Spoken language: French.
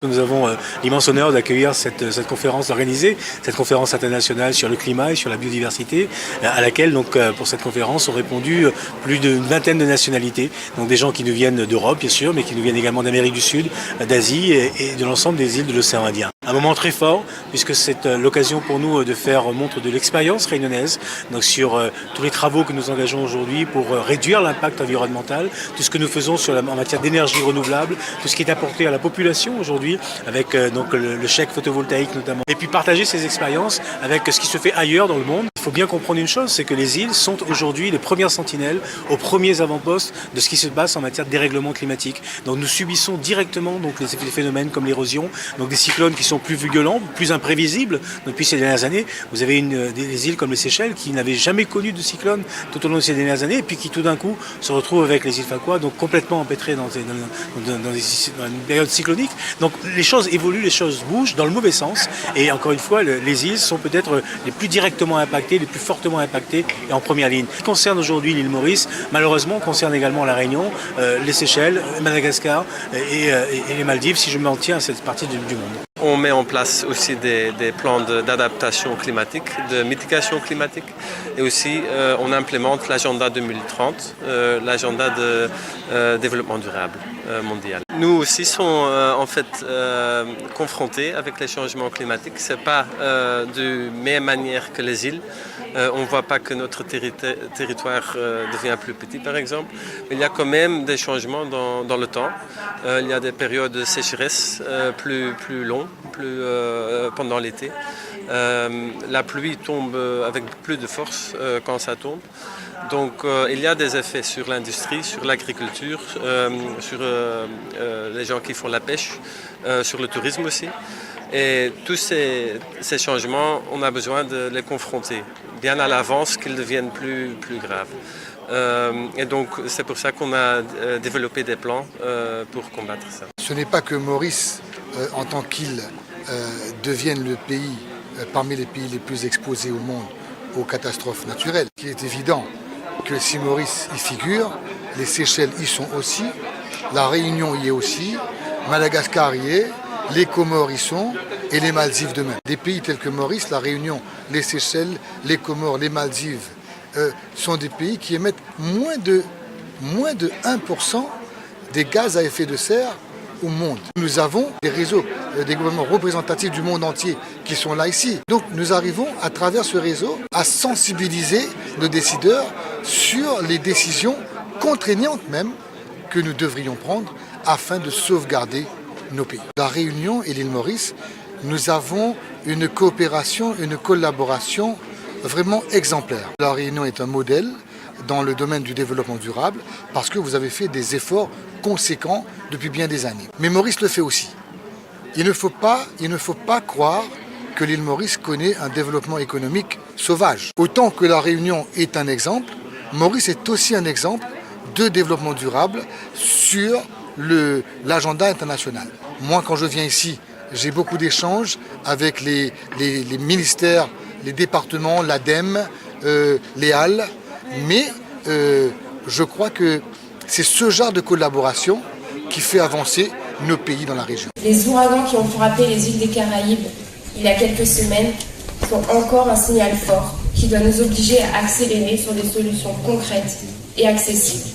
Nous avons l'immense honneur d'accueillir cette conférence organisée, cette conférence internationale sur le climat et sur la biodiversité, à laquelle donc pour cette conférence ont répondu plus d'une vingtaine de nationalités, donc des gens qui nous viennent d'Europe bien sûr, mais qui nous viennent également d'Amérique du Sud, d'Asie et de l'ensemble des îles de l'océan Indien. Un moment très fort puisque c'est l'occasion pour nous de faire montre de l'expérience réunionnaise, donc sur tous les travaux que nous engageons aujourd'hui pour réduire l'impact environnemental, tout ce que nous faisons en matière d'énergie renouvelable, tout ce qui est apporté à la population aujourd'hui, avec donc le chèque photovoltaïque notamment. Et puis partager ces expériences avec ce qui se fait ailleurs dans le monde. Il faut bien comprendre une chose, c'est que les îles sont aujourd'hui les premières sentinelles, aux premiers avant-postes de ce qui se passe en matière de dérèglement climatique. Donc nous subissons directement donc, les phénomènes comme l'érosion, donc des cyclones qui sont plus violents, plus imprévisibles depuis ces dernières années. Vous avez des îles comme les Seychelles qui n'avaient jamais connu de cyclone tout au long de ces dernières années et puis qui tout d'un coup se retrouvent avec les îles Faroe, donc complètement empêtrées dans une période cyclonique. Donc les choses évoluent, les choses bougent dans le mauvais sens et encore une fois les îles sont peut-être les plus directement impactées, les plus fortement impactées et en première ligne. Ce qui concerne aujourd'hui l'île Maurice, malheureusement concerne également la Réunion, les Seychelles, Madagascar et les Maldives si je m'en tiens à cette partie du monde. On met en place aussi des plans d'adaptation climatique, de mitigation climatique et aussi on implémente l'agenda 2030, l'agenda de développement durable mondial. Nous aussi sommes en fait confrontés avec les changements climatiques. Ce n'est pas de même manière que les îles. On ne voit pas que notre territoire devient plus petit par exemple. Mais il y a quand même des changements dans le temps. Il y a des périodes de sécheresse plus longues. Pendant l'été. La pluie tombe avec plus de force quand ça tombe. Donc il y a des effets sur l'industrie, sur l'agriculture, sur les gens qui font la pêche, sur le tourisme aussi. Et tous ces changements, on a besoin de les confronter bien à l'avance qu'ils deviennent plus graves. Et donc c'est pour ça qu'on a développé des plans pour combattre ça. Ce n'est pas que Maurice, en tant qu'île, devienne le pays parmi les pays les plus exposés au monde aux catastrophes naturelles. Il est évident que si Maurice y figure, les Seychelles y sont aussi, la Réunion y est aussi, Madagascar y est, les Comores y sont et les Maldives de même. Des pays tels que Maurice, la Réunion, les Seychelles, les Comores, les Maldives sont des pays qui émettent moins de 1% des gaz à effet de serre au monde. Nous avons des réseaux, des gouvernements représentatifs du monde entier qui sont là ici. Donc nous arrivons à travers ce réseau à sensibiliser nos décideurs sur les décisions contraignantes même que nous devrions prendre afin de sauvegarder nos pays. La Réunion et l'île Maurice, nous avons une coopération, une collaboration vraiment exemplaire. La Réunion est un modèle dans le domaine du développement durable parce que vous avez fait des efforts conséquents depuis bien des années. Mais Maurice le fait aussi. Il ne faut pas croire que l'île Maurice connaît un développement économique sauvage. Autant que la Réunion est un exemple, Maurice est aussi un exemple de développement durable sur l'agenda international. Moi, quand je viens ici, j'ai beaucoup d'échanges avec les ministères, les départements, l'ADEME, les halles, mais je crois que c'est ce genre de collaboration qui fait avancer nos pays dans la région. Les ouragans qui ont frappé les îles des Caraïbes il y a quelques semaines sont encore un signal fort qui doit nous obliger à accélérer sur des solutions concrètes et accessibles.